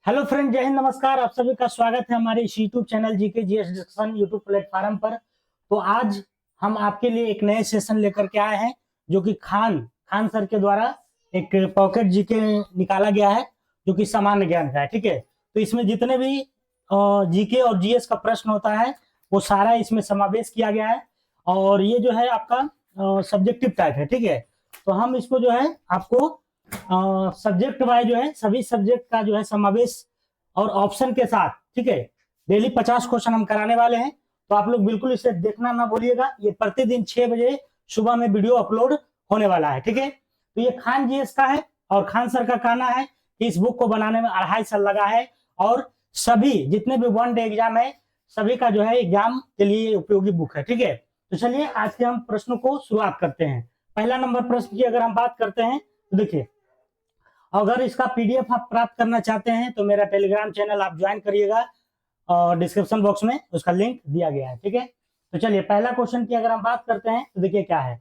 Hello friend, जय हिंद, नमस्कार। आप सभी का स्वागत है हमारे इस YouTube channel GK GS discussion YouTube platform पर। तो आज हम आपके लिए एक नए सेशन लेकर के आए हैं, जो कि खान खान सर के द्वारा एक पॉकेट जीके निकाला गया है, जो कि सामान्य ज्ञान का है। ठीक है, तो इसमें जितने भी जीके और जीएस का प्रश्न होता है वो सारा इसमें समावेश किया गया है। और ये जो है आपका सब्जेक्टिव टाइप है। ठीक है, तो हम इसको जो है आपको सब्जेक्ट वाइज जो है सभी सब्जेक्ट का जो है समावेश और ऑप्शन के साथ, ठीक है, डेली 50 क्वेश्चन हम कराने वाले हैं। तो आप लोग बिल्कुल इसे देखना ना भूलिएगा। ये प्रतिदिन 6 बजे सुबह में वीडियो अपलोड होने वाला है। ठीक है, तो ये खान जीएस का है और खान सर का कहना है कि इस बुक को बनाने में 2.5 साल लगा है और सभी जितने भी वन डे एग्जाम है सभी का जो है एग्जाम के लिए उपयोगी बुक है। ठीक है, तो चलिए आज के हम प्रश्नों को शुरुआत करते हैं। पहला नंबर प्रश्न की अगर हम बात करते हैं तो देखिए, अगर इसका पीडीएफ आप प्राप्त करना चाहते हैं तो मेरा टेलीग्राम चैनल आप ज्वाइन करिएगा और डिस्क्रिप्शन बॉक्स में उसका लिंक दिया गया है। ठीक है, तो चलिए पहला क्वेश्चन की अगर हम बात करते हैं तो देखिए क्या है।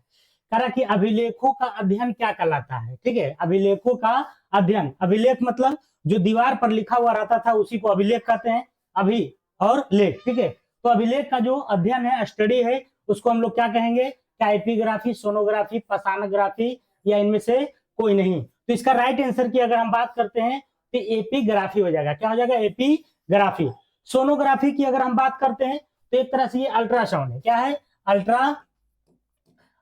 कह रहा कि अभिलेखों का अध्ययन क्या कहलाता है। ठीक है, अभिलेखों का अध्ययन, अभिलेख मतलब जो दीवार पर लिखा हुआ रहता था उसी को अभिलेख कहते हैं। अभि और लेख, ठीक है, तो अभिलेख का जो अध्ययन है, स्टडी है, उसको हम लोग क्या कहेंगे? क्या एपिग्राफी, सोनोग्राफी, पसानोग्राफी या इनमें से कोई नहीं? तो इसका राइट आंसर की अगर हम बात करते हैं तो एपिग्राफी हो जाएगा। क्या हो जाएगा? एपिग्राफी। सोनोग्राफी की अगर हम बात करते हैं तो एक तरह से ये अल्ट्रासाउंड है। क्या है?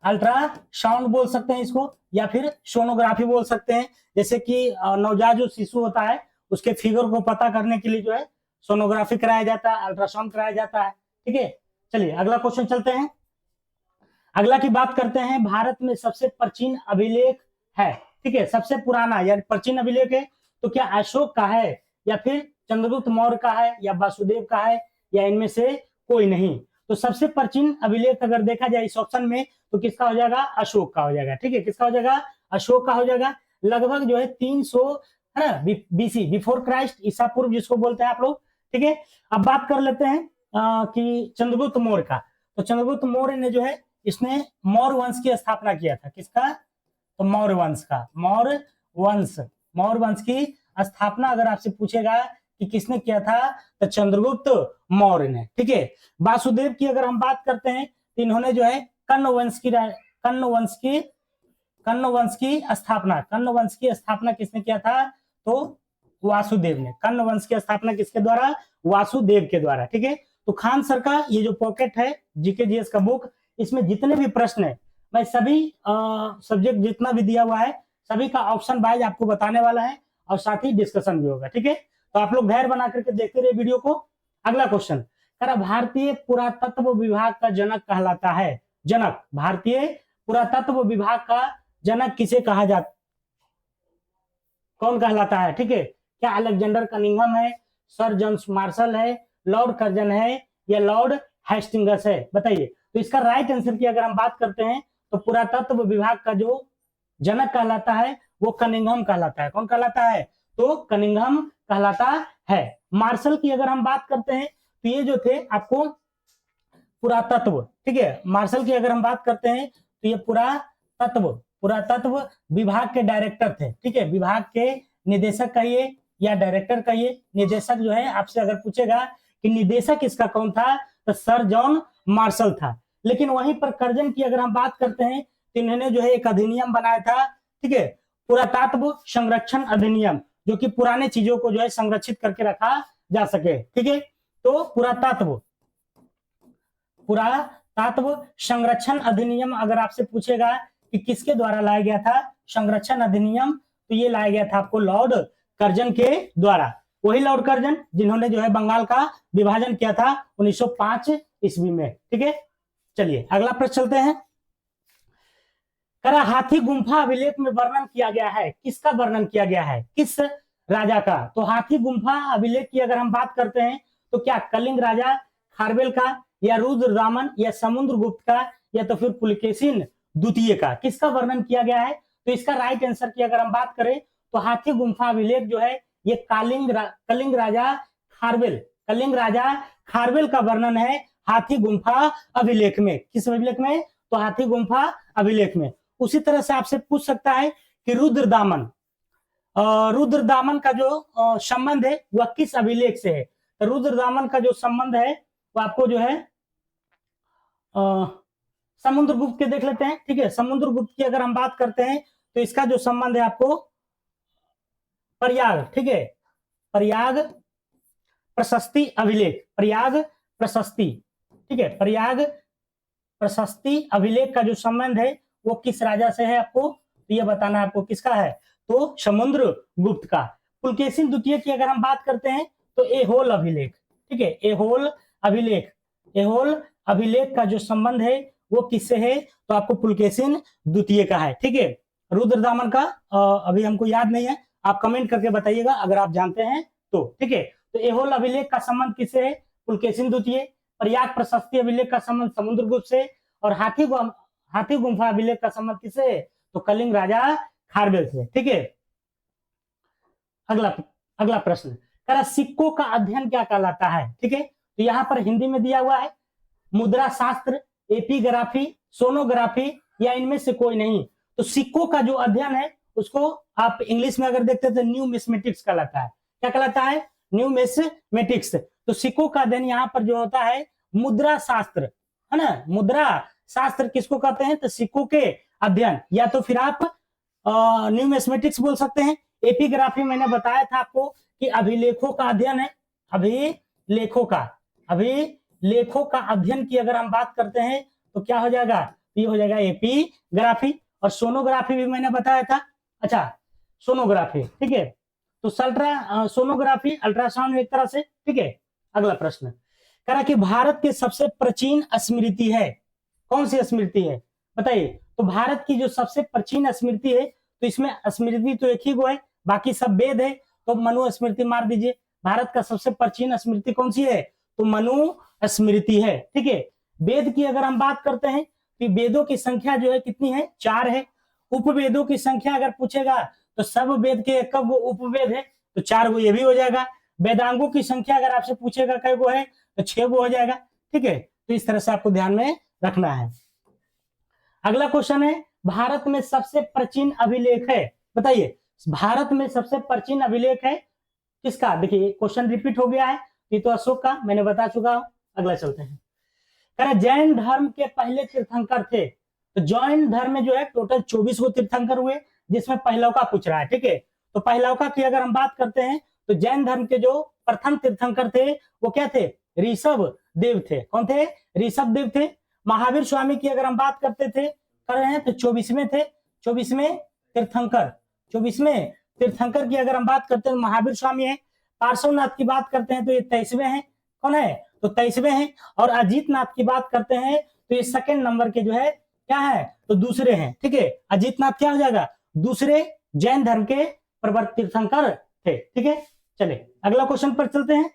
अल्ट्रासाउंड बोल सकते हैं इसको, या फिर सोनोग्राफी बोल सकते हैं। जैसे कि नवजात जो शिशु होता है उसके फिगर को पता करने के लिए जो है सोनोग्राफी कराया जाता है, अल्ट्रासाउंड कराया जाता है। ठीक है, चलिए अगला क्वेश्चन चलते हैं। अगला की बात करते हैं, भारत में सबसे प्राचीन अभिलेख है, ठीक है, सबसे पुराना यानी प्राचीन अभिलेख है तो क्या अशोक का है, या फिर चंद्रगुप्त मौर्य का है, या वासुदेव का है, या इनमें से कोई नहीं? तो सबसे प्राचीन अभिलेख अगर देखा जाए इस ऑप्शन में तो किसका हो जाएगा? अशोक का हो जाएगा। ठीक है, किसका हो जाएगा? अशोक का हो जाएगा। लगभग जो है 300 है ना, बीसी, बिफोर क्राइस्ट, ईसा पूर्व जिसको बोलते हैं आप लोग। ठीक है, अब बात कर लेते हैं कि चंद्रगुप्त मौर्य का। तो चंद्रगुप्त मौर्य ने जो है इसने मौर्य वंश की स्थापना किया था। किसका? तो मौर्य वंश का। मौर्य वंश की स्थापना अगर आपसे पूछेगा कि किसने किया था तो चंद्रगुप्त मौर्य ने। ठीक है, वासुदेव की अगर हम बात करते हैं तो इन्होंने जो है कर्ण वंश की स्थापना किसने किया था? तो वासुदेव ने। कर्ण वंश की स्थापना किसके द्वारा? वासुदेव के द्वारा। ठीक है, तो खान सर का ये जो पॉकेट है जीके जीएस का बुक, इसमें जितने भी प्रश्न है मैं सभी सब्जेक्ट जितना भी दिया हुआ है सभी का ऑप्शन वाइज आपको बताने वाला है और साथ ही डिस्कशन भी होगा। ठीक है, तो आप लोग धैर्य बना करके देखते रहिए वीडियो को। अगला क्वेश्चन कह रहा, भारतीय पुरातत्व विभाग का जनक कहलाता है। जनक, भारतीय पुरातत्व विभाग का जनक किसे कहा जाता, कौन कहलाता है? ठीक है, क्या अलेक्जेंडर कनिंघम है, सर जॉन मार्शल है, लॉर्ड कर्जन है, या लॉर्ड हेस्टिंग्स है? बताइए। तो इसका राइट आंसर की अगर हम बात करते हैं तो पुरातत्व विभाग का जो जनक कहलाता है वो कनिंघम कहलाता है। कौन कहलाता है? तो कनिंघम कहलाता है। मार्शल की अगर हम बात करते हैं तो ये जो थे आपको पुरातत्व, ठीक है, मार्शल की अगर हम बात करते हैं तो ये पुरातत्व विभाग के डायरेक्टर थे। ठीक है, विभाग के निदेशक कहिए या डायरेक्टर कहिए। निदेशक जो है आपसे अगर पूछेगा कि निदेशक इसका कौन था तो सर जॉन मार्शल था। लेकिन वहीं पर कर्जन की अगर हम बात करते हैं तो इन्होंने जो है एक अधिनियम बनाया था, ठीक है, पुरातत्व संरक्षण अधिनियम, जो कि पुराने चीजों को जो है संरक्षित करके रखा जा सके। ठीक है, तो पुरातत्व संरक्षण अधिनियम अगर आपसे पूछेगा कि किसके द्वारा लाया गया था संरक्षण अधिनियम, तो ये लाया गया था आपको लॉर्ड कर्जन के द्वारा। वही लॉर्ड कर्जन जिन्होंने जो है बंगाल का विभाजन किया था 1905 ईस्वी में। ठीक है, चलिए अगला प्रश्न चलते हैं। करा, हाथी गुम्फा अभिलेख में वर्णन किया गया है, किसका वर्णन किया गया है, किस राजा का? तो हाथी गुम्फा अभिलेख की अगर हम बात करते हैं तो क्या कलिंग राजा खारवेल का, या रुद्रदामन, या समुद्रगुप्त का, या तो फिर पुलकेशिन द्वितीय का? किसका वर्णन किया गया है? तो इसका राइट आंसर की अगर हम बात करें तो हाथी गुम्फा अभिलेख जो है ये कलिंग राजा खारवेल का वर्णन है हाथी गुम्फा अभिलेख में। किस अभिलेख में? तो हाथी गुम्फा अभिलेख में। उसी तरह से आपसे पूछ सकता है कि रुद्रदामन रुद्रदामन का जो संबंध है वह किस अभिलेख से है? तो रुद्रदामन का जो संबंध है वो आपको जो है समुद्रगुप्त के देख लेते हैं। ठीक है, समुद्रगुप्त की अगर हम बात करते हैं तो इसका जो संबंध है आपको प्रयाग, ठीक है, प्रयाग प्रशस्ति अभिलेख, प्रयाग प्रशस्ति, ठीक है, प्रयाग प्रशस्ति अभिलेख का जो संबंध है वो किस राजा से है आपको तो ये बताना है आपको किसका है, तो समुद्रगुप्त का। पुलकेशिन द्वितीय की अगर हम बात करते हैं तो एहोल अभिलेख, ठीक है, एहोल अभिलेख, एहोल अभिलेख का जो संबंध है वो किससे है तो आपको पुलकेशिन द्वितीय का है। ठीक है, रुद्रदामन का अभी हमको याद नहीं है, आप कमेंट करके बताइएगा अगर आप जानते हैं तो। ठीक है, तो एहोल अभिलेख का संबंध किससे है, पुलकेशिन द्वितीय। प्रयाग प्रशस्ति अभिलेख का संबंध समुद्रगुप्त से। और हाथी गुम्फा अभिलेख का संबंध किससे है तो कलिंग राजा खारवेल से। ठीक है, अगला प्रश्न, सिक्कों का अध्ययन क्या कहलाता है? ठीक है, तो यहाँ पर हिंदी में दिया हुआ है मुद्रा शास्त्र, एपीग्राफी, सोनोग्राफी या इनमें से कोई नहीं। तो सिक्कों का जो अध्ययन है उसको आप इंग्लिश में अगर देखते हैं तो न्यूमिस्मेटिक्स कहलाता है। क्या कहलाता है? न्यूमिस्मेटिक्स। तो सिक्कों का अध्ययन यहाँ पर जो होता है मुद्रा शास्त्र, है ना, मुद्रा शास्त्र किसको कहते हैं तो सिक्कों के अध्ययन, या तो फिर आप न्यूमिस्मेटिक्स बोल सकते हैं। एपीग्राफी मैंने बताया था आपको कि अभिलेखों का अध्ययन है, अभिलेखों का अध्ययन की अगर हम बात करते हैं तो क्या हो जाएगा, ये हो जाएगा एपीग्राफी। और सोनोग्राफी भी मैंने बताया था। अच्छा, सोनोग्राफी, ठीक है, तो सोनोग्राफी अल्ट्रासाउंड एक तरह से। ठीक है, अगला प्रश्न कह रहा कि भारत के सबसे प्राचीन स्मृति है, कौन सी स्मृति है बताइए। तो भारत की जो सबसे प्राचीन स्मृति है तो इसमें स्मृति तो एक ही गो है, बाकी सब वेद है, तो मनु स्मृति मार दीजिए। भारत का सबसे प्राचीन स्मृति कौन सी है तो मनु स्मृति है। ठीक है, वेद की अगर हम बात करते हैं तो वेदों की संख्या जो है कितनी है, 4 है। उपवेदों की संख्या अगर पूछेगा तो सब वेद के कब गो उपवेद है तो 4 गो, ये भी हो जाएगा। वेदांगों की संख्या अगर आपसे पूछेगा कई गो है तो 6 गो हो जाएगा। ठीक है, तो इस तरह से आपको ध्यान में रखना है। अगला क्वेश्चन है, भारत में सबसे प्राचीन अभिलेख है, बताइए भारत में सबसे प्राचीन अभिलेख है किसका। देखिए क्वेश्चन रिपीट हो गया है, ये तो अशोक का मैंने बता चुका हूं। अगला चलते हैं, जैन धर्म के पहले तीर्थंकर थे। तो जैन धर्म में जो है टोटल 24 गो तीर्थंकर हुए, जिसमें पहलौका पूछ रहा है। ठीक है, तो पहलौका की अगर हम बात करते हैं तो जैन धर्म के जो प्रथम तीर्थंकर थे वो क्या थे, ऋषभ देव थे। कौन थे, ऋषभ देव थे। महावीर स्वामी की अगर हम बात करते थे कर रहे हैं तो 24वें थे, 24वें तीर्थंकर, 24वें तीर्थंकर की अगर हम बात करते हैं तो महावीर स्वामी है। पार्श्वनाथ की बात करते हैं तो ये 23वें हैं, कौन है तो 23वें हैं। और अजीत नाथ की बात करते हैं तो ये सेकंड नंबर के जो है क्या है तो दूसरे हैं। ठीक है, अजीत नाथ क्या हो जाएगा, दूसरे जैन धर्म के प्रवर्तक तीर्थंकर थे। ठीक है, चले अगला क्वेश्चन पर चलते हैं।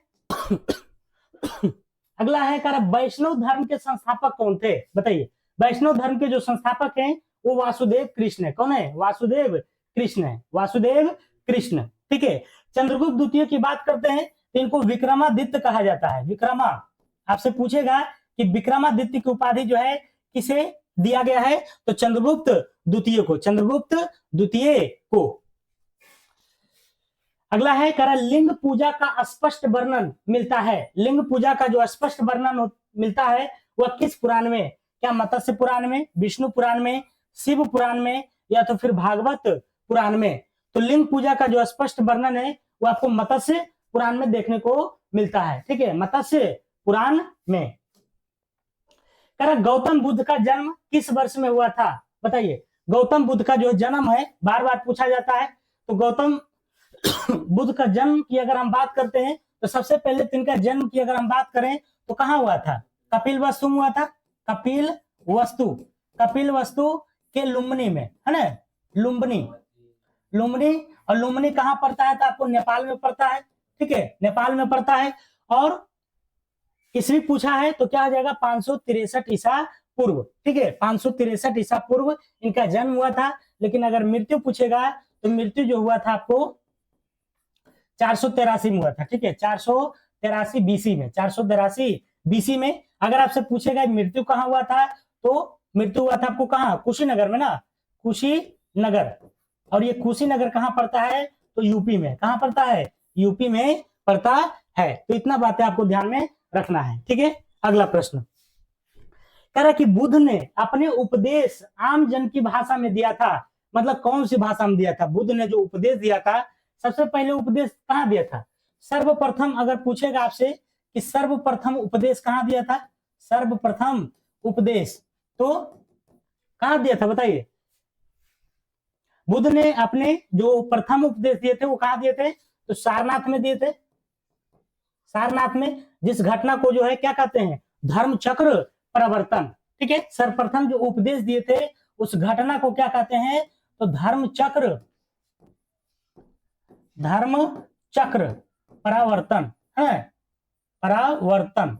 अगला है वैष्णव धर्म के संस्थापक कौन थे, बताइए। वैष्णव धर्म के जो संस्थापक हैं वो वासुदेव कृष्ण है। कौन है, वासुदेव कृष्ण है, वासुदेव कृष्ण। ठीक है, चंद्रगुप्त द्वितीय की बात करते हैं तो इनको विक्रमादित्य कहा जाता है। विक्रमा, आपसे पूछेगा कि विक्रमादित्य की उपाधि जो है किसे दिया गया है तो चंद्रगुप्त द्वितीय को, चंद्रगुप्त द्वितीय को। अगला है लिंग पूजा का स्पष्ट वर्णन मिलता है। लिंग पूजा का जो स्पष्ट वर्णन मिलता है वह किस पुराण में, क्या मत्स्य पुराण में, विष्णु पुराण में, शिव पुराण में या तो फिर भागवत पुराण में। तो लिंग पूजा का जो स्पष्ट वर्णन है वो आपको मत्स्य पुराण में देखने को मिलता है। ठीक है, मत्स्य पुराण में। गौतम बुद्ध का जन्म किस वर्ष में हुआ था, बताइए। गौतम बुद्ध का जो जन्म है बार बार पूछा जाता है, तो गौतम बुद्ध का जन्म की अगर हम बात करते हैं तो सबसे पहले तिनका जन्म की अगर हम बात करें तो कहाँ हुआ था, कपिल वस्तु में हुआ था। कपिल वस्तु के लुम्बिनी में, है ना, लुम्बिनी। और लुम्बिनी कहाँ पड़ता है तो आपको नेपाल में पड़ता है। ठीक है, नेपाल में पड़ता है। और ईस्वी पूछा है तो क्या आ जाएगा 563 ईसा पूर्व। ठीक है, 563 ईसा पूर्व इनका जन्म हुआ था। लेकिन अगर मृत्यु पूछेगा तो मृत्यु जो हुआ था आपको 483 में हुआ था। ठीक है, 483 बीसी में, 483 बीसी में। अगर आपसे पूछेगा मृत्यु कहाँ हुआ था तो मृत्यु हुआ था आपको कहाँ, कुशीनगर में ना, कुशीनगर। और ये कुशीनगर कहाँ पड़ता है तो यूपी में। कहाँ पड़ता है? यूपी में पड़ता है। तो इतना बातें आपको ध्यान में रखना है, ठीक है। अगला प्रश्न कह रहा कि बुद्ध ने अपने उपदेश आम जन की भाषा में दिया था, मतलब कौन सी भाषा में दिया था? बुद्ध ने जो उपदेश दिया था, सबसे पहले उपदेश कहाँ दिया था? सर्वप्रथम अगर पूछेगा आपसे कि सर्वप्रथम उपदेश कहाँ दिया था, सर्वप्रथम उपदेश तो कहाँ दिया था बताइए? बुद्ध ने अपने जो प्रथम उपदेश दिए थे वो कहाँ दिए थे? तो सारनाथ में दिए थे। सारनाथ में, जिस घटना को जो है क्या कहते हैं? धर्म चक्र प्रवर्तन, ठीक है। सर्वप्रथम जो उपदेश दिए थे उस घटना को क्या कहते हैं? तो धर्म चक्र परावर्तन है, परावर्तन,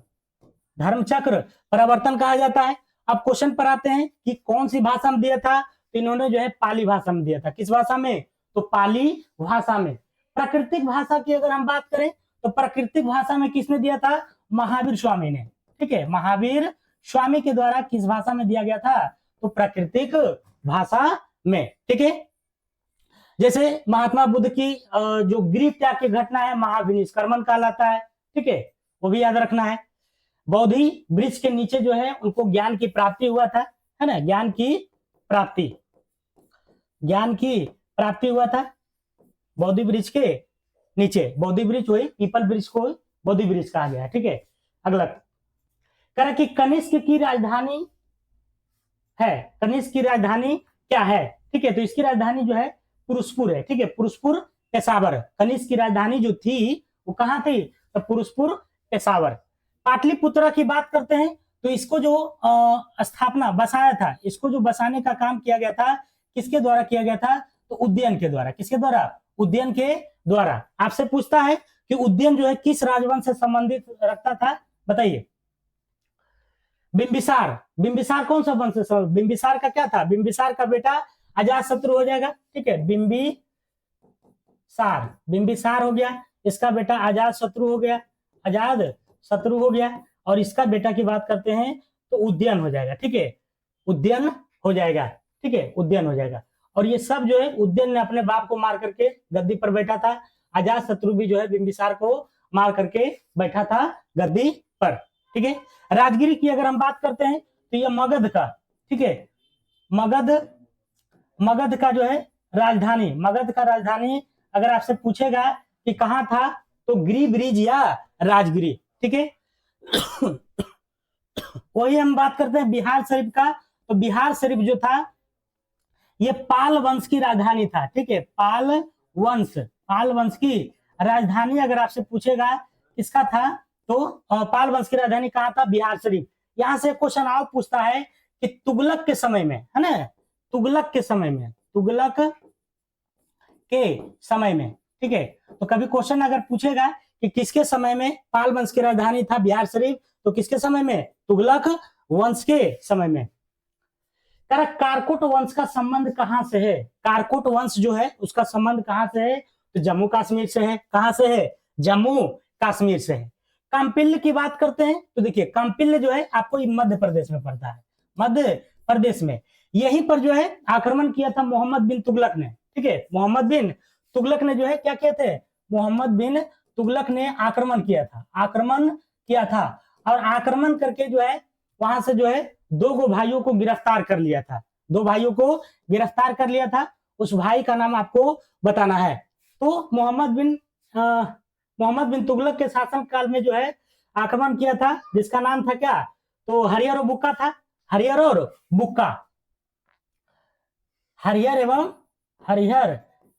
धर्म चक्र परावर्तन कहा जाता है। अब क्वेश्चन पर आते हैं कि कौन सी भाषा में दिया था? तो इन्होंने जो है पाली भाषा में दिया था। किस भाषा में? तो पाली भाषा में। प्राकृतिक भाषा की अगर हम बात करें तो प्राकृतिक भाषा में किसने दिया था? महावीर स्वामी ने, ठीक है। महावीर स्वामी के द्वारा किस भाषा में दिया गया था? तो प्राकृतिक भाषा में, ठीक है। जैसे महात्मा बुद्ध की जो गृह त्याग की घटना है महाविनिष्क्रमण कहलाता है, ठीक है, वो भी याद रखना है। बोधि वृक्ष के नीचे जो है उनको ज्ञान की प्राप्ति हुआ था, है ना, ज्ञान की प्राप्ति हुआ था बोधि वृक्ष के नीचे। बोधि वृक्ष वही पीपल वृक्ष को बोधि वृक्ष कहा गया है, ठीक है। अगला कह कि कनिष्क की राजधानी है, कनिष्क की राजधानी क्या है? ठीक है, तो इसकी राजधानी जो है पुरुषपुर है, ठीक है, पुरुषपुर पेशावर। कनिष्क की राजधानी जो थी वो कहाँ थी? तो पुरुषपुर पेशावर। पाटलिपुत्रा की बात करते हैं तो इसको जो स्थापना बसाया था, इसको जो बसाने का काम किया गया था किसके द्वारा किया गया था? तो उदयन के द्वारा। किसके द्वारा? उदयन के द्वारा। आपसे पूछता है कि उदयन जो है किस राजवंश से संबंधित रखता था, बताइए? बिंबिसार। बिंबिसार कौन सा वंश से? बिंबिसार का क्या था? बिंबिसार का बेटा अजातशत्रु हो जाएगा, ठीक है। बिंबिसार हो गया, इसका बेटा अजातशत्रु हो गया, अजातशत्रु हो गया। और इसका बेटा की बात करते हैं तो उदयन हो जाएगा, ठीक है, उदयन हो जाएगा, ठीक है, उदयन हो जाएगा। और ये सब जो है उदयन ने अपने बाप को मार करके गद्दी पर बैठा था। अजातशत्रु भी जो है बिंबिसार को मार करके बैठा था गद्दी पर, ठीक है। राजगिरी की अगर हम बात करते हैं तो ये मगध का, ठीक है, मगध का जो है राजधानी, मगध का राजधानी अगर आपसे पूछेगा कि कहाँ था तो गिरिब्रिज या राजगिरी, ठीक है। वही हम बात करते हैं बिहार शरीफ का, तो बिहार शरीफ जो था ये पाल वंश की राजधानी था, ठीक है। पाल वंश की राजधानी अगर आपसे पूछेगा किसका था तो पाल वंश की राजधानी कहाँ था? बिहार शरीफ। यहां से क्वेश्चन और पूछता है कि तुगलक के समय में, है ना, तुगलक के समय में, ठीक है। तो कभी क्वेश्चन अगर पूछेगा कि किसके समय में पाल वंश की राजधानी था बिहार शरीफ, तो किसके समय में? तुगलक वंश के समय में। कारकोट वंश का संबंध कहां से है? कारकोट वंश जो है उसका संबंध कहां से है? तो जम्मू कश्मीर से है। कहां से है? जम्मू कश्मीर से है। काम्पिल्य की बात करते हैं तो देखिए काम्पिल्य जो है आपको मध्य प्रदेश में पड़ता है, मध्य प्रदेश में। यहीं पर जो है आक्रमण किया था मोहम्मद बिन तुगलक ने, ठीक है। मोहम्मद बिन तुगलक ने जो है क्या किया थे? मोहम्मद बिन तुगलक ने आक्रमण किया था और आक्रमण करके जो है वहां से जो है दो भाइयों को गिरफ्तार कर लिया था। उस भाई का नाम आपको बताना है। तो मोहम्मद बिन तुगलक के शासन काल में जो है आक्रमण किया था जिसका नाम था क्या? तो हरिहर और बुक्का था। हरिहर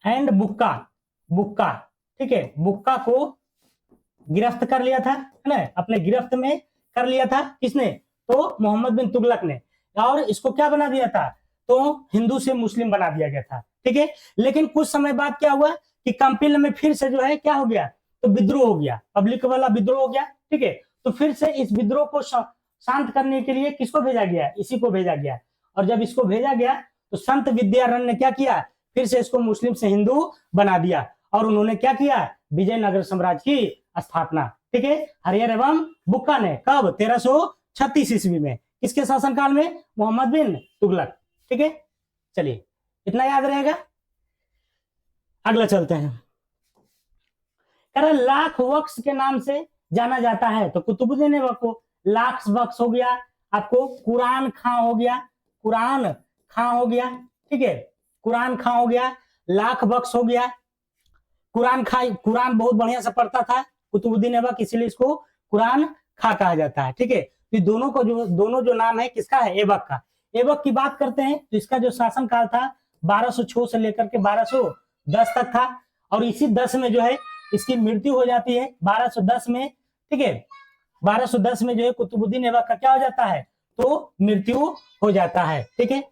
एंड बुक्का, ठीक है। बुक्का को गिरफ्त कर लिया था, है ना, अपने गिरफ्त में कर लिया था। किसने? तो मोहम्मद बिन तुगलक ने। और इसको क्या बना दिया था? तो हिंदू से मुस्लिम बना दिया गया था, ठीक है। लेकिन कुछ समय बाद क्या हुआ कि काम्पिल्य में फिर से जो है क्या हो गया? तो विद्रोह हो गया, पब्लिक वाला विद्रोह हो गया, ठीक है। तो फिर से इस विद्रोह को शांत करने के लिए किसको भेजा गया? इसी को भेजा गया। और जब इसको भेजा गया तो संत विद्यारण्य ने क्या किया? फिर से इसको मुस्लिम से हिंदू बना दिया और उन्होंने क्या किया? विजयनगर साम्राज्य की स्थापना, ठीक है। हरिहर एवं बुक्का ने कब? 1336 ईस्वी में। किसके शासनकाल में? मोहम्मद बिन तुगलक, ठीक है। चलिए इतना याद रहेगा, अगला चलते हैं। कह रहा लाख बख्श के नाम से जाना जाता है, तो कुतुबुद्दीन ऐबक को लाख बख्श हो गया, आपको कुरान खां हो गया, कुरान खां हो गया, ठीक है, कुरान खां हो गया, लाख बख्श हो गया, कुरान बहुत बढ़िया से पढ़ता था कुतुबुद्दीन ऐबक, इसीलिए इसको कुरान खां कहा जाता है, ठीक है। तो दोनों जो नाम है किसका है, ऐबक का। ऐबक की बात करते हैं तो इसका जो शासन काल था 1206 से लेकर के 1210 तक था, और इसी 10 में जो है इसकी मृत्यु हो जाती है 1210 में, ठीक है। 1210 में जो है कुतुबुद्दीन ऐबक का क्या हो जाता है, तो मृत्यु हो जाता है, ठीक है।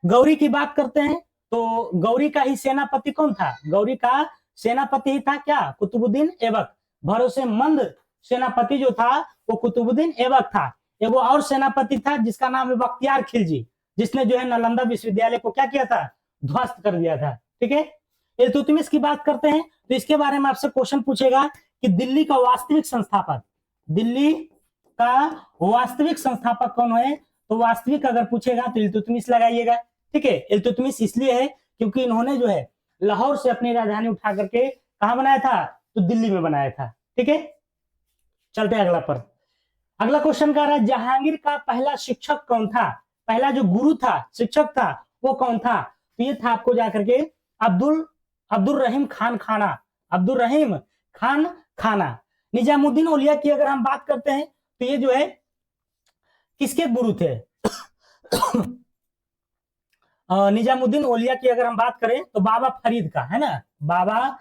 गौरी की बात करते हैं तो गौरी का ही सेनापति कौन था, गौरी का सेनापति ही था क्या, कुतुबुद्दीन ऐबक। भरोसेमंद सेनापति जो था वो कुतुबुद्दीन ऐबक था। एगो और सेनापति था जिसका नाम है बख्तियार खिलजी, जिसने जो है नालंदा विश्वविद्यालय को क्या किया था, ध्वस्त कर दिया था, ठीक है। इल्तुतमिश की बात करते हैं तो इसके बारे में आपसे क्वेश्चन पूछेगा कि दिल्ली का वास्तविक संस्थापक, दिल्ली का वास्तविक संस्थापक कौन है, तो वास्तविक अगर पूछेगा तो इल्तुतमिश लगाइएगा, ठीक है। इल्तुतमिश इसलिए है क्योंकि इन्होंने जो है लाहौर से अपनी राजधानी उठा करके कहां बनाया था, तो दिल्ली में बनाया था, ठीक है। चलते हैं अगला पर। अगला क्वेश्चन कह रहा है जहांगीर का पहला शिक्षक कौन था, पहला जो गुरु था, शिक्षक था, वो कौन था, तो ये था आपको जाकर के अब्दुल रहीम खान खाना, अब्दुल रहीम खान खाना। निजामुद्दीन औलिया की अगर हम बात करते हैं तो ये जो है किसके गुरु थे निजामुद्दीन औलिया की अगर हम बात करें तो बाबा फरीद का, है ना, बाबा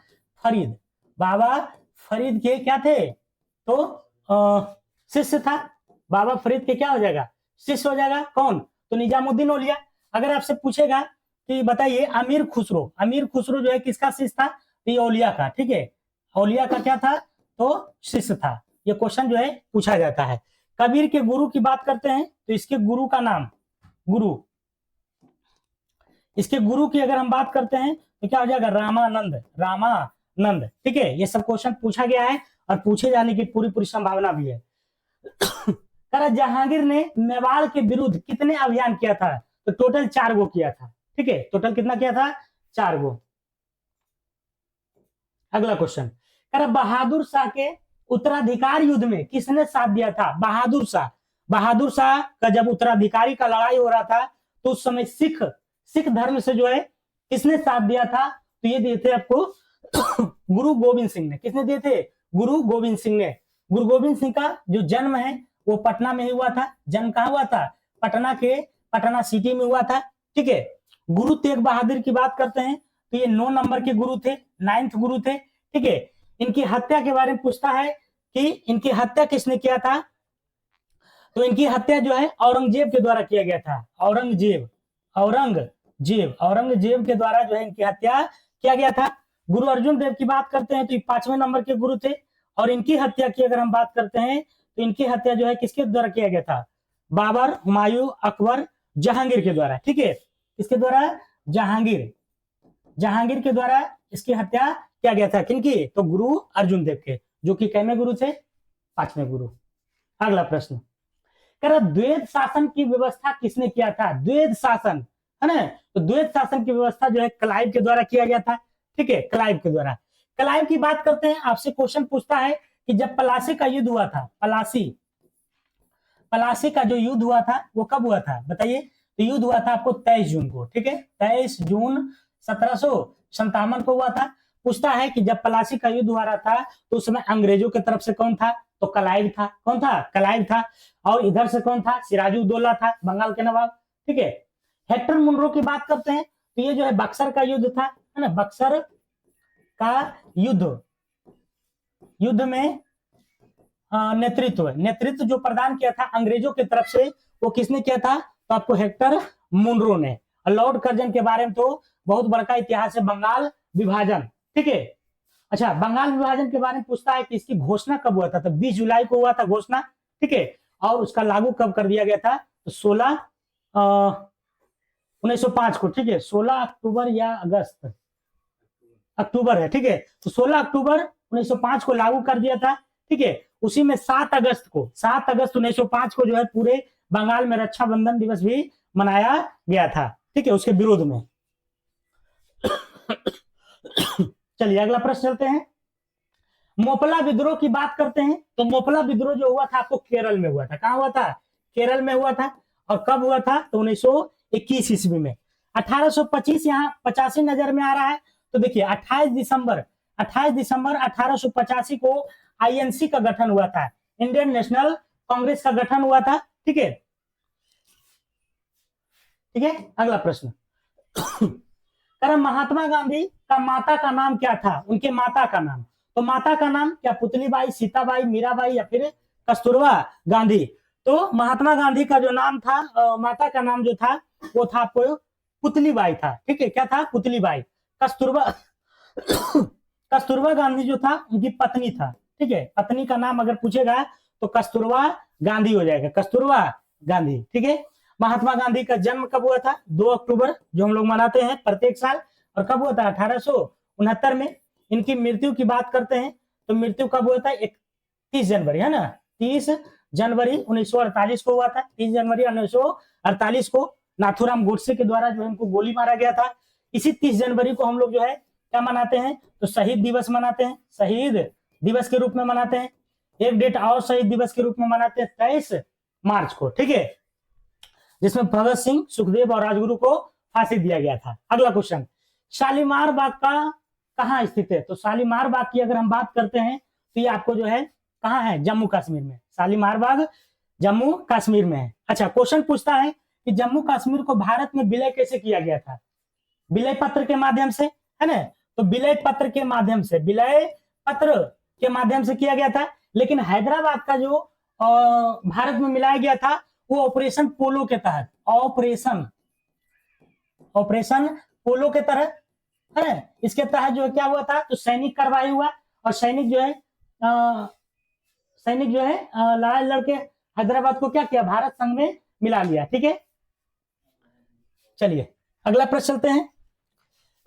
फरीद के क्या थे, तो शिष्य था। बाबा फरीद के क्या हो जाएगा, शिष्य हो जाएगा, कौन, तो निजामुद्दीन औलिया। अगर आपसे पूछेगा कि बताइए अमीर खुसरो जो है किसका शिष्य था, तो ये औलिया का, ठीक है, औलिया का क्या था, तो शिष्य था। ये क्वेश्चन जो है पूछा जाता है। कबीर के गुरु की बात करते हैं तो इसके गुरु का नाम, इसके गुरु की अगर हम बात करते हैं तो क्या हो जाएगा, रामानंद, ठीक है। ये सब क्वेश्चन पूछा गया है और पूछे जाने की पूरी संभावना भी है। जहांगीर ने मेवाड़ के विरुद्ध कितने अभियान किया था, तो टोटल 4 गो किया था, ठीक है, टोटल कितना किया था, 4 गो। अगला क्वेश्चन, बहादुर शाह के उत्तराधिकार युद्ध में किसने साथ दिया था, बहादुर शाह का जब उत्तराधिकारी का लड़ाई हो रहा था तो उस समय सिख धर्म से जो है किसने साथ दिया था, तो ये दिए थे आपको गुरु गोविंद सिंह ने। किसने दिए थे, गुरु गोविंद सिंह ने। गुरु गोविंद सिंह का जो जन्म है वो पटना में ही हुआ था। जन्म कहाँ हुआ था, पटना सिटी में हुआ था, ठीक है। गुरु तेग बहादुर की बात करते हैं तो ये 9 नंबर के गुरु थे, 9th गुरु थे, ठीक है। इनकी हत्या के बारे में पूछता है कि इनकी हत्या किसने किया था, तो इनकी हत्या जो है औरंगजेब के द्वारा किया गया था। औरंगजेब के द्वारा जो है इनकी हत्या किया गया था। गुरु अर्जुन देव की बात करते हैं तो ये 5वें नंबर के गुरु थे, और इनकी हत्या की अगर हम बात करते हैं तो इनकी हत्या जो है किसके द्वारा किया गया था, बाबर, हुमायूं, अकबर, जहांगीर के द्वारा, ठीक है। किसके द्वारा, जहांगीर के द्वारा इसकी हत्या किया गया था। किनकी, तो गुरु अर्जुन देव के, जो कि कैमे गुरु थे, 5वें गुरु। अगला प्रश्न, द्वैध शासन की व्यवस्था किसने किया था, द्वैध शासन, है ना, तो द्वैध शासन की व्यवस्था जो है क्लाइव के द्वारा किया गया था, ठीक है, क्लाइव के द्वारा। क्लाइव की बात करते हैं, आपसे क्वेश्चन पूछता है कि जब प्लासी का युद्ध हुआ था, प्लासी का जो युद्ध हुआ था वो कब हुआ था, बताइए, तो युद्ध हुआ था आपको 23 जून को, ठीक है, 23 जून 1757 को हुआ था। पूछता है कि जब प्लासी का युद्ध हुआ रहा था तो उस समय अंग्रेजों की तरफ से कौन था, तो क्लाइव था। कौन था, क्लाइव था। और इधर से कौन था, सिराजुद्दौला था, बंगाल के नवाब, ठीक है। हेक्टर मुनरो की बात करते हैं तो ये जो है बक्सर का युद्ध था, है ना, बक्सर का युद्ध में नेतृत्व जो प्रदान किया था अंग्रेजों की तरफ से, वो किसने किया था, तो आपको हेक्टर मुनरो ने। लॉर्ड कर्जन के बारे में तो बहुत बड़का इतिहास है, बंगाल विभाजन, ठीक है। अच्छा, बंगाल विभाजन के बारे में पूछता है कि इसकी घोषणा कब हुआ था, तो 20 जुलाई को हुआ था घोषणा, ठीक है। और उसका लागू कब कर दिया गया था, तो 1905 को, ठीक है, 16 अक्टूबर या अक्टूबर है, ठीक है, तो 16 अक्टूबर 1905 को लागू कर दिया था, ठीक है। उसी में 7 अगस्त 1905 को जो है पूरे बंगाल में रक्षाबंधन दिवस भी मनाया गया था, ठीक है, उसके विरोध में। चलिए अगला प्रश्न चलते हैं। मोपला विद्रोह की बात करते हैं तो मोपला विद्रोह जो हुआ था आपको केरल में हुआ था। कहां हुआ था? केरल में हुआ था। और कब हुआ था? तो 1921 ईस्वी में। 1825 यहाँ 85 नजर में आ रहा है। तो देखिए 28 दिसंबर 1885 को आईएनसी का गठन हुआ था, इंडियन नेशनल कांग्रेस का गठन हुआ था। ठीक है, ठीक है। अगला प्रश्न महात्मा गांधी का माता का नाम क्या था? उनके माता का नाम, तो माता का नाम क्या पुतलीबाई, सीताबाई, मीराबाई या फिर कस्तूरबा गांधी? तो महात्मा गांधी का जो नाम था, माता का नाम जो था वो था आपको पुतलीबाई था। ठीक है, क्या था? पुतलीबाई। कस्तूरबा कस्तूरबा गांधी जो था उनकी पत्नी था। ठीक है, पत्नी का नाम अगर पूछेगा तो कस्तूरबा गांधी हो जाएगा, कस्तूरबा गांधी। ठीक है। महात्मा गांधी का जन्म कब हुआ था? 2 अक्टूबर, जो हम लोग मनाते हैं प्रत्येक साल। और कब हुआ था? 1869 में। इनकी मृत्यु की बात करते हैं तो मृत्यु कब हुआ था? 30 जनवरी, है ना, 30 जनवरी 1948 को हुआ था। 30 जनवरी 1948 को नाथूराम गोडसे के द्वारा जो है इनको गोली मारा गया था। इसी 30 जनवरी को हम लोग जो है क्या मनाते हैं? तो शहीद दिवस मनाते हैं, शहीद दिवस के रूप में मनाते हैं। एक डेट और शहीद दिवस के रूप में मनाते हैं 23 मार्च को। ठीक है, जिसमें भगत सिंह, सुखदेव और राजगुरु को फांसी दिया गया था। अगला क्वेश्चन, शालीमार बाग का कहाँ स्थित है? तो शालीमार बाग की अगर हम बात करते हैं तो ये आपको जो है कहाँ है? जम्मू कश्मीर में। शालीमार बाग जम्मू कश्मीर में है। अच्छा, क्वेश्चन पूछता है कि जम्मू कश्मीर को भारत में विलय कैसे किया गया था? विलय पत्र के माध्यम से, है ना। तो विलय पत्र के माध्यम से, विलय पत्र के माध्यम से किया गया था। लेकिन हैदराबाद का जो भारत में मिलाया गया था वो ऑपरेशन पोलो के तहत, ऑपरेशन पोलो के तहत, है। इसके तहत जो है क्या हुआ था? तो सैनिक कार्रवाई हुआ और सैनिक जो है लड़ाई लड़के हैदराबाद को क्या किया? भारत संघ में मिला लिया। ठीक है, चलिए अगला प्रश्न चलते हैं,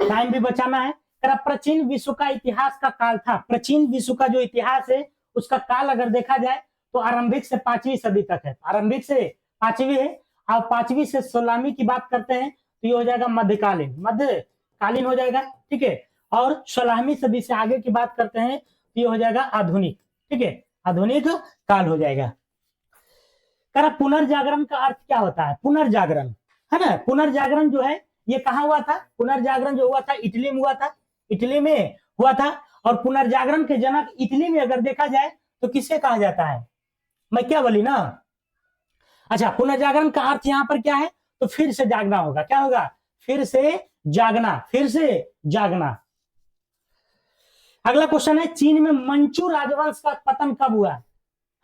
टाइम भी बचाना है। प्राचीन विश्व का इतिहास का काल था। प्राचीन विश्व का जो इतिहास है उसका काल अगर देखा जाए तो आरंभिक से 5वीं सदी तक है। आरंभिक से 5वीं है। अब 5वीं से 16वीं की बात करते हैं तो ये हो जाएगा मध्यकालीन हो जाएगा। ठीक है, और 16वीं सदी से आगे की बात करते हैं तो ये हो जाएगा आधुनिक। ठीक है, आधुनिक काल हो जाएगा। पुनर्जागरण का अर्थ क्या होता है? पुनर्जागरण, है ना। पुनर्जागरण जो है ये कहाँ हुआ था? पुनर्जागरण जो हुआ था इटली में हुआ था, इटली में हुआ था। और पुनर्जागरण के जनक इटली में अगर देखा जाए तो किसे कहा जाता है? मैकियावेली ना। अच्छा, पुनर्जागरण का अर्थ यहाँ पर क्या है? तो फिर से जागना होगा। क्या होगा? फिर से जागना, फिर से जागना। अगला क्वेश्चन है, चीन में मंचू राजवंश का पतन कब हुआ?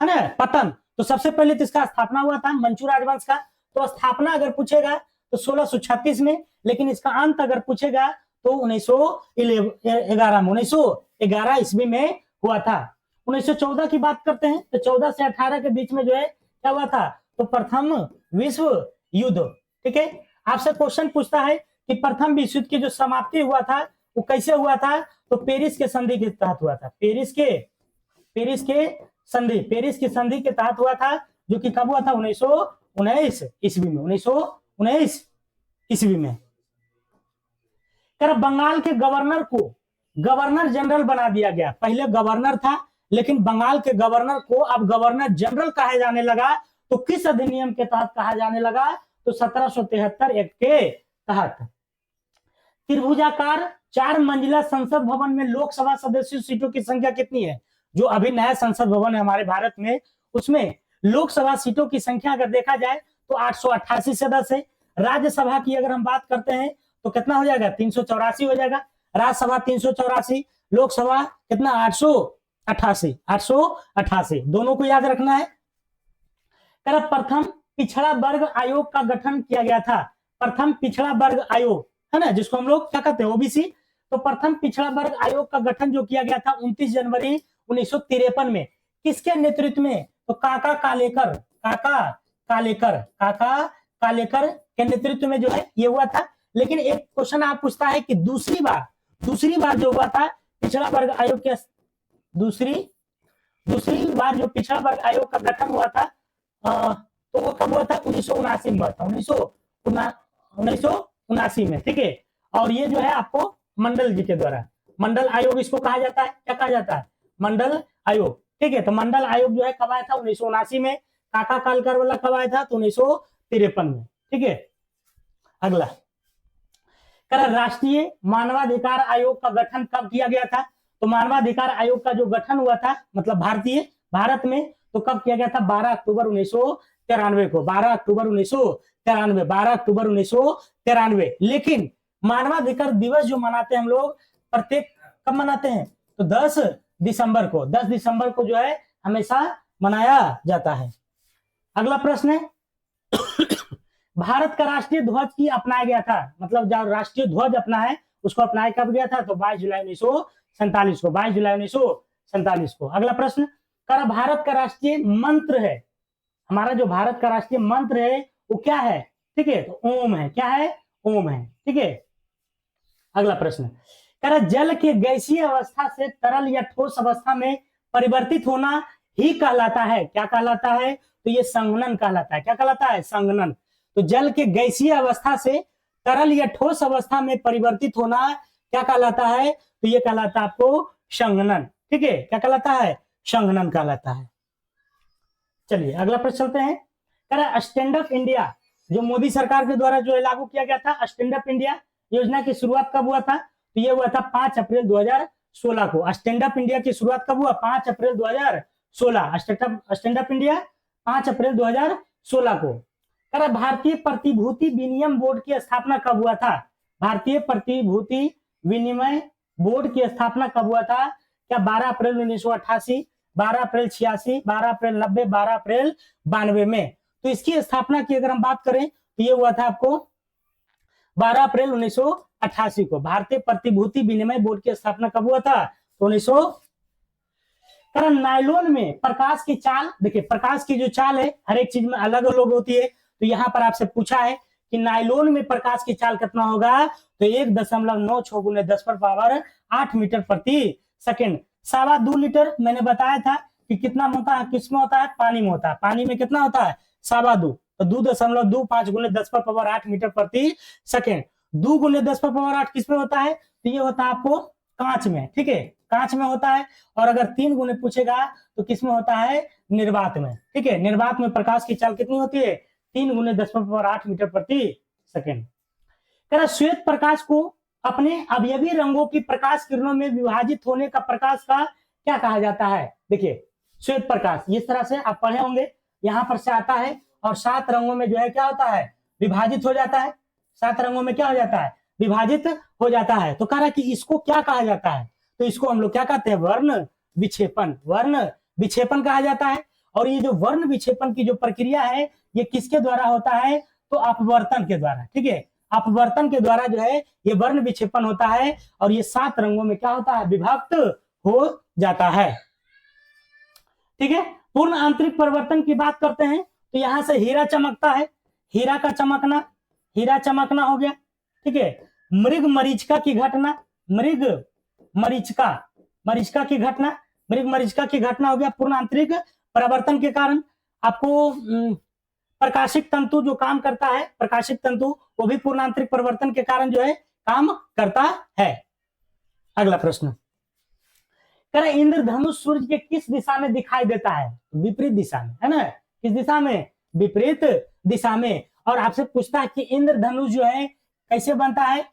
है ना, पतन। तो सबसे पहले तो इसका स्थापना हुआ था मंचू राजवंश का। तो स्थापना अगर पूछेगा तो 1636 में, लेकिन इसका अंत अगर पूछेगा तो 1911 ईस्वी में हुआ था। 1914 की बात करते हैं तो 14 से 18 के बीच में जो है क्या हुआ था? तो प्रथम विश्व युद्ध। ठीक है, आपसे क्वेश्चन पूछता है कि प्रथम विश्व युद्ध की जो समाप्ति हुआ था वो कैसे हुआ था? तो पेरिस के संधि के तहत हुआ था। पेरिस की संधि के तहत हुआ था, जो कि कब हुआ था? 1919 ईस्वी में। 1919 ईस्वी में। बंगाल के गवर्नर को गवर्नर जनरल बना दिया गया। पहले गवर्नर था, लेकिन बंगाल के गवर्नर को अब गवर्नर जनरल कहा जाने लगा। तो किस अधिनियम के तहत कहा जाने लगा? तो 1773 एक्ट के तहत। त्रिभुजाकार 4 मंजिला संसद भवन में लोकसभा सदस्यों सीटों की संख्या कितनी है? जो अभी नया संसद भवन है हमारे भारत में, उसमें लोकसभा सीटों की संख्या अगर देखा जाए तो 888 सदस्य है। राज्यसभा की अगर हम बात करते हैं तो कितना हो जाएगा? 384 हो जाएगा। राज्यसभा 384, लोकसभा कितना? 888 दोनों को याद रखना है। प्रथम पिछड़ा वर्ग आयोग का गठन किया गया था। प्रथम पिछड़ा वर्ग आयोग, है ना, जिसको हम लोग क्या कहते हैं? ओबीसी। तो प्रथम पिछड़ा वर्ग आयोग का गठन जो किया गया था 29 जनवरी 1953 में, किसके नेतृत्व में? तो काका कालेकर के नेतृत्व में जो है ये हुआ था। लेकिन एक क्वेश्चन आप पूछता है कि दूसरी बार जो हुआ था पिछड़ा वर्ग आयोग के, दूसरी बार जो पिछड़ा वर्ग आयोग का गठन हुआ था तो वो कब हुआ था? 1979 में हुआ था। 1979 में। ठीक है, और ये जो है आपको मंडल जी के द्वारा, मंडल आयोग इसको कहा जाता है। क्या कहा जाता है? मंडल आयोग। ठीक है, तो मंडल आयोग जो है कब आया था? 1979 में। काका कालकर वाला कब आया था? तो 1953 में। ठीक है, अगला राष्ट्रीय मानवाधिकार आयोग का गठन कब किया गया था? तो मानवाधिकार आयोग का जो गठन हुआ था मतलब भारत में, तो कब किया गया था? 12 अक्टूबर 1993 को। 12 अक्टूबर 1993, 12 अक्टूबर 1993। लेकिन मानवाधिकार दिवस जो मनाते हैं हम लोग प्रत्येक, कब मनाते हैं? तो 10 दिसंबर को। 10 दिसंबर को जो है हमेशा मनाया जाता है। अगला प्रश्न है भारत का राष्ट्रीय ध्वज की अपनाया गया था, मतलब जो राष्ट्रीय ध्वज अपना है उसको अपनाया कब गया था? तो 22 जुलाई 1947 को। 22 जुलाई 1947 को। अगला प्रश्न भारत का राष्ट्रीय मंत्र है, हमारा जो भारत का राष्ट्रीय मंत्र है वो क्या है? ठीक है, तो ओम है। क्या है? ओम है। ठीक है, अगला प्रश्न जल के गैसीय अवस्था से तरल या ठोस अवस्था में परिवर्तित होना ही कहलाता है, क्या कहलाता है? तो ये संघनन कहलाता है। क्या कहलाता है? संघनन। तो जल के गैसीय अवस्था से तरल या ठोस अवस्था में परिवर्तित होना क्या कहलाता है? तो ये कहलाता है आपको संघनन। ठीक है, क्या कहलाता है? संघनन कहलाता है। चलिए अगला प्रश्न चलते हैं। स्टैंड अप इंडिया जो मोदी सरकार के द्वारा जो है लागू किया गया था, स्टैंड अप इंडिया योजना की शुरुआत कब हुआ था? तो ये हुआ था 5 अप्रैल 2016 को। स्टैंड अप इंडिया की शुरुआत कब हुआ? 5 अप्रैल 2016। स्टैंड अप इंडिया 5 अप्रैल 2016 को। भारतीय प्रतिभूति विनिमय बोर्ड की स्थापना कब हुआ था? भारतीय प्रतिभूति विनिमय बोर्ड की स्थापना कब हुआ था? क्या 12 अप्रैल 1988, 12 अप्रैल 86, 12 अप्रैल 90, 12 अप्रैल 92 में? तो इसकी स्थापना की अगर हम बात करें तो ये हुआ था आपको 12 अप्रैल 1988 को। भारतीय प्रतिभूति विनिमय बोर्ड की स्थापना कब हुआ था? तो 1900। नायलॉन में प्रकाश की चाल, देखिए प्रकाश की जो चाल है हर एक चीज में अलग अलग होती है। तो यहाँ पर आपसे पूछा है कि नायलॉन में प्रकाश की चाल कितना होगा? तो 1.96 गुने 10 पर पावर 8 मीटर प्रति सेकेंड। 2.25 लीटर मैंने बताया था कि कितना होता है, किसमें होता है? पानी में होता है। पानी में कितना होता है? 2.25। तो 2.25 गुने 10 पर पावर 8 मीटर प्रति सेकेंड। 2 गुने 10 पर पावर 8 किसमें होता है? तो ये होता है आपको कांच में। ठीक है, कांच में होता है। और अगर 3 गुने पूछेगा तो किसमें होता है? निर्वात में। ठीक है, निर्वात में प्रकाश की चाल कितनी होती है? 3 गुने 10 पर पावर 8 मीटर प्रति सेकेंड। श्वेत प्रकाश को अपने अवयवी रंगों की प्रकाश किरणों में विभाजित होने का प्रकाश का क्या कहा जाता है? देखिए श्वेत प्रकाश इस तरह से आप पढ़े होंगे, यहां पर से आता है और 7 रंगों में जो है क्या होता है? विभाजित हो जाता है। 7 रंगों में क्या हो जाता है? विभाजित हो जाता है। तो कह रहा है कि इसको क्या कहा जाता है? तो इसको हम लोग क्या कहते हैं? वर्ण विक्षेपण। वर्ण विक्षेपण कहा जाता है। और ये जो वर्ण विक्षेपण की जो प्रक्रिया है ये किसके द्वारा होता है? तो अपवर्तन के द्वारा। ठीक है, अपवर्तन के द्वारा जो है ये वर्ण विक्षेपण होता है और ये 7 रंगों में क्या होता है? विभक्त हो जाता है। ठीक है, पूर्ण आंतरिक परिवर्तन की बात करते हैं तो यहां से हीरा चमकता है, हीरा का चमकना, हीरा चमकना हो गया। ठीक है, मृग मरीचिका की घटना, मृग मरीचिका, मरीचिका की घटना, मृग मरीचिका की घटना हो गया पूर्ण आंतरिक परिवर्तन के कारण। आपको प्रकाशिक तंतु जो काम करता है, प्रकाशिक तंतु वो भी पूर्ण आंतरिक परिवर्तन के कारण जो है काम करता है। अगला प्रश्न, इंद्रधनुष सूर्य के किस दिशा में दिखाई देता है? विपरीत दिशा में, है ना? किस दिशा में? विपरीत दिशा में। और आपसे पूछता है कि इंद्रधनुष जो है कैसे बनता है?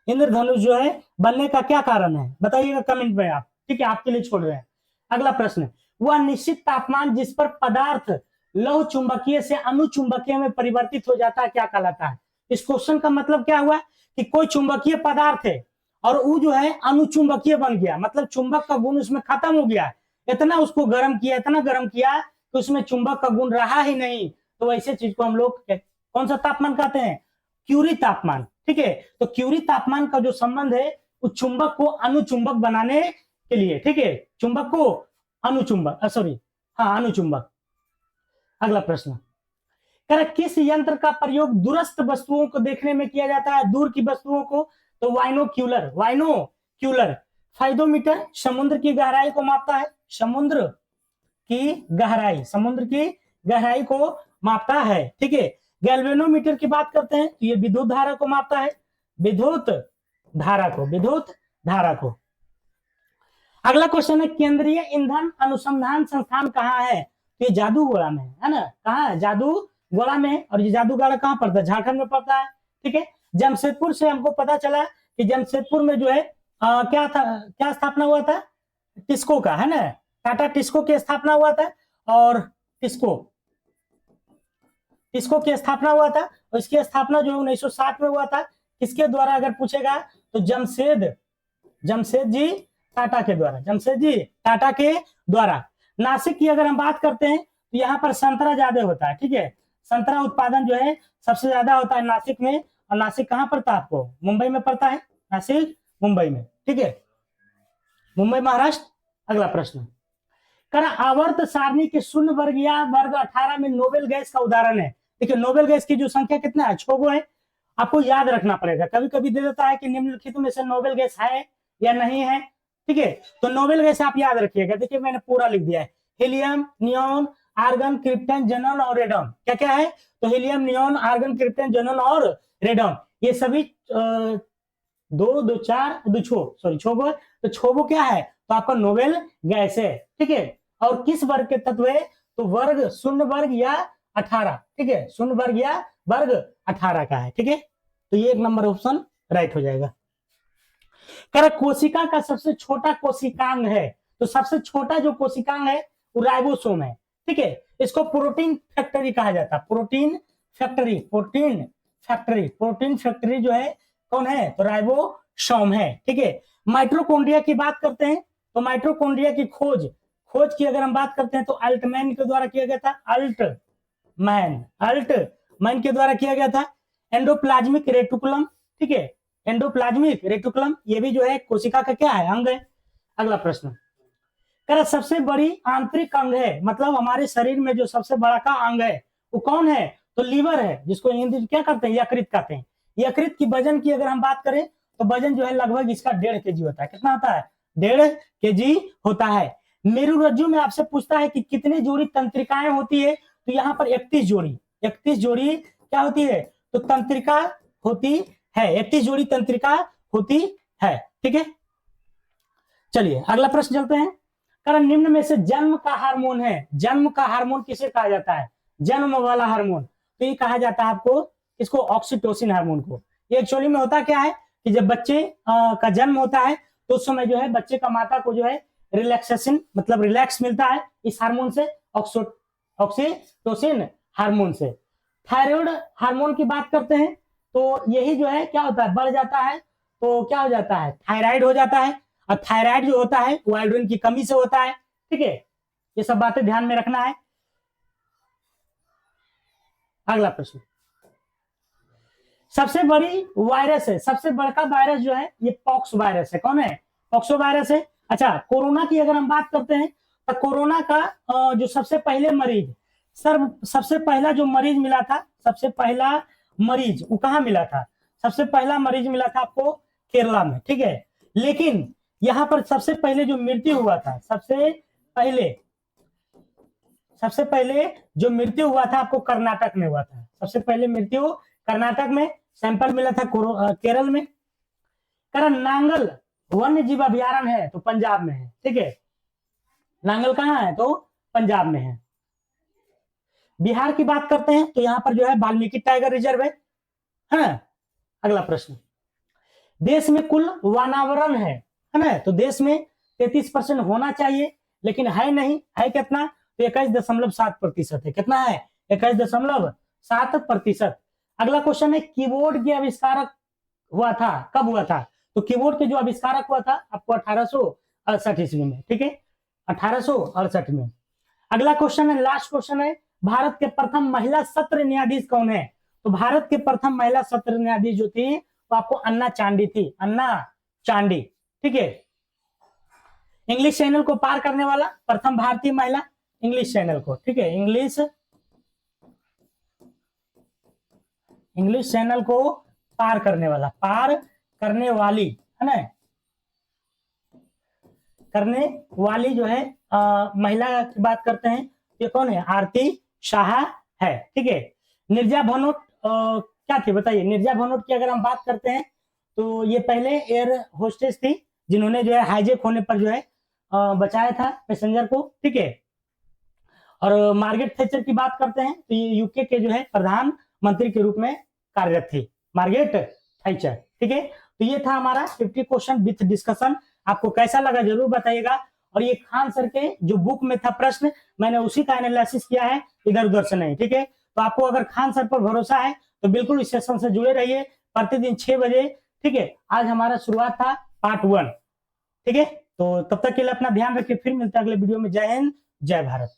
इंद्रधनुष जो है बनने का क्या कारण है? बताइएगा कमेंट में आप। ठीक है, आपके लिए छोड़ रहे हैं। अगला प्रश्न, वह निश्चित तापमान जिस पर पदार्थ लौह चुंबकीय से अनुचुंबकीय में परिवर्तित हो जाता है क्या कहलाता है? इस क्वेश्चन का मतलब क्या हुआ कि कोई चुंबकीय पदार्थ है और वो जो है अनुचुंबकीय बन गया, मतलब चुंबक का गुण उसमें खत्म हो गया। इतना उसको गर्म किया, इतना गर्म किया कि उसमें चुंबक का गुण रहा ही नहीं। तो ऐसे चीज को हम लोग कौन सा तापमान कहते हैं? क्यूरी तापमान। ठीक है, तो क्यूरी तापमान का जो संबंध है उस चुंबक को अनुचुंबक बनाने के लिए। ठीक है, चुंबक को अनुचुंबक, सॉरी हाँ अनुचुंबक। अगला प्रश्न, किस यंत्र का प्रयोग दूरस्थ वस्तुओं को देखने में किया जाता है? दूर की वस्तुओं को? तो वाइनोक्यूलर, वाइनोक्यूलर। फाइडोमीटर समुद्र की गहराई को मापता है, समुद्र की गहराई, समुद्र की गहराई को मापता है। ठीक है, गैल्वेनोमीटर की बात करते हैं तो ये विद्युत धारा को मापता है, विद्युत धारा को, विद्युत धारा को। अगला क्वेश्चन है केंद्रीय ईंधन अनुसंधान संस्थान कहाँ है? तो ये जादूगोड़ा में है ना, कहाँ है? जादूगोड़ा में है। और ये जादूगोड़ा कहाँ पड़ता है? झारखंड में पड़ता है। ठीक है, जमशेदपुर से हमको पता चला कि जमशेदपुर में जो है क्या था, क्या स्थापना हुआ था? टिस्को का, है ना, टाटा टिस्को की स्थापना हुआ था। और टिस्को टिस्को की स्थापना हुआ था, और इसकी स्थापना जो है 1960 में हुआ था। किसके द्वारा अगर पूछेगा तो जमशेद जी टाटा के द्वारा, जमशेद जी टाटा के द्वारा। नासिक की अगर हम बात करते हैं तो यहाँ पर संतरा ज्यादा होता है। ठीक है, संतरा उत्पादन जो है सबसे ज्यादा होता है नासिक में। और नासिक कहाँ पड़ता है आपको? मुंबई में पड़ता है। नासिक मुंबई में। ठीक है, मुंबई महाराष्ट्र। अगला प्रश्न, कर आवर्त सारणी के शून्य वर्ग या वर्ग 18 में नोबेल गैस का उदाहरण है। देखिए नोबेल गैस की जो संख्या कितना है? 6 गो है। आपको याद रखना पड़ेगा, कभी कभी दे देता है कि निम्नलिखित में से नोबेल गैस है या नहीं है। ठीक है, तो नोबेल गैस आप याद रखिएगा। देखिए मैंने पूरा लिख दिया है, हीलियम, नियोन, आर्गन, क्रिप्टन, जेनन और रेडन। क्या क्या है? तो हीलियम, नियोन, आर्गन, क्रिप्टन, जेनन और रेडन, ये सभी दो दो चार दो छोबो। तो छोबो क्या है? तो आपका नोबेल गैस है। ठीक है, और किस वर्ग के तत्व है? तो वर्ग, शून्य वर्ग या 18। ठीक है, शून्य वर्ग या वर्ग 18 का है। ठीक है, तो ये 1 नंबर ऑप्शन राइट हो जाएगा। कर कोशिका का सबसे छोटा कोशिकांग है, तो सबसे छोटा जो कोशिकांग है वो राइबोसोम है। ठीक है, इसको प्रोटीन फैक्ट्री कहा जाता है। प्रोटीन फैक्ट्री जो है कौन है? तो राइबोसोम है। ठीक है, माइटोकॉन्ड्रिया की बात करते हैं तो माइटोकॉन्ड्रिया की खोज की अगर हम बात करते हैं तो अल्टमैन के द्वारा किया गया था। अल्टमैन के द्वारा किया गया था। एंडोप्लाज्मिक रेटिकुलम, ठीक है, एंडोप्लाज्मिक रेटिकुलम ये भी जो है कोशिका का क्या है? अंग है। अगला प्रश्न, कर सबसे बड़ी आंतरिक अंग है, मतलब हमारे शरीर में जो सबसे बड़ा का अंग है वो कौन है? तो लीवर है, जिसको हिंदी क्या करते हैं? यकृत कहते हैं। यकृत की वजन की अगर हम बात करें तो वजन जो है लगभग इसका 1.5 kg होता है। कितना होता है? 1.5 kg होता है। मेरुरज्जु में आपसे पूछता है कि कितनी जोड़ी तंत्रिकाएं होती है? तो यहाँ पर 31 जोड़ी क्या होती है? तो तंत्रिका होती है। 31 जोड़ी तंत्रिका होती है। ठीक है, चलिए अगला प्रश्न चलते हैं। कारण निम्न में से जन्म का हार्मोन है, जन्म का हार्मोन किसे कहा जाता है? जन्म वाला हार्मोन, तो ये कहा जाता है आपको इसको ऑक्सीटोसिन हार्मोन को। ये एक्चुअली में होता क्या है कि जब बच्चे का जन्म होता है तो उस समय जो है बच्चे का माता को जो है रिलैक्सेशन मतलब रिलैक्स मिलता है इस हार्मोन से, ऑक्सीटोसिन हार्मोन से। थायराइड हार्मोन की बात करते हैं तो यही जो है क्या होता है? बढ़ जाता है तो क्या हो जाता है? थायराइड हो जाता है। और थायराइड जो होता है वो आयोडीन की कमी से होता है। ठीक है, ये सब बातें ध्यान में रखना है। अगला प्रश्न, सबसे बड़ी वायरस है, सबसे बड़का वायरस जो है ये पॉक्स वायरस है। कौन है? पॉक्सो वायरस है। अच्छा, कोरोना की अगर हम बात करते हैं तो कोरोना का जो सबसे पहले मरीज, सबसे पहला जो मरीज मिला था, सबसे पहला मरीज वो कहाँ मिला था? सबसे पहला मरीज मिला था आपको केरला में। ठीक है, लेकिन यहाँ पर सबसे पहले जो मृत्यु हुआ था, सबसे पहले जो मृत्यु हुआ था आपको कर्नाटक में हुआ था। सबसे पहले मृत्यु कर्नाटक में, सैंपल मिला था केरल में। कारण नांगल वन्य जीव अभ्यारण्य है तो पंजाब में है। ठीक है, नांगल कहाँ है? तो पंजाब में है। बिहार की बात करते हैं तो यहाँ पर जो है वाल्मीकि टाइगर रिजर्व है ना। अगला प्रश्न, देश में कुल वनावरण है ना, तो देश में 33% होना चाहिए लेकिन है नहीं, है कितना? तो 21.7% है। कितना है? 21.7%। अगला क्वेश्चन है कीबोर्ड के आविष्कारक हुआ था, कब हुआ था? तो कीबोर्ड के जो आविष्कारक हुआ था आपको 1868 ईस्वी में। ठीक है, 1868 में। अगला क्वेश्चन है, लास्ट क्वेश्चन है, भारत के प्रथम महिला सत्र न्यायाधीश कौन है? तो भारत के प्रथम महिला सत्र न्यायाधीश जो थी वो आपको अन्ना चांडी थी, अन्ना चांडी। ठीक है, इंग्लिश चैनल को पार करने वाला प्रथम भारतीय महिला, इंग्लिश चैनल को। ठीक है, इंग्लिश चैनल को पार करने वाला, पार करने वाली है ना, करने वाली जो है महिला की बात करते हैं, ये कौन है? आरती शाह है। ठीक है, निर्जा भनोट क्या थी बताइए? निर्जा भनोट की अगर हम बात करते हैं तो ये पहले एयर होस्टेस थी जिन्होंने जो है हाईजेक होने पर जो है बचाया था पैसेंजर को, ठीक है। और मार्गरेट थैचर की बात करते हैं तो ये यूके के जो है प्रधानमंत्री के रूप में कार्यरत थी, मार्गरेट थैचर, ठीक है। तो ये था हमारा 50 क्वेश्चन विथ डिस्कशन। आपको कैसा लगा जरूर बताइएगा। और ये खान सर के जो बुक में था प्रश्न, मैंने उसी का एनालिसिस किया है, इधर उधर से नहीं, ठीक है। तो आपको अगर खान सर पर भरोसा है तो बिल्कुल इस सेशन से जुड़े रहिए प्रतिदिन 6 बजे, ठीक है। आज हमारा शुरुआत था पार्ट 1, ठीक है। तो तब तक के लिए अपना ध्यान रखिए, फिर मिलते हैं अगले वीडियो में। जय हिंद, जय भारत।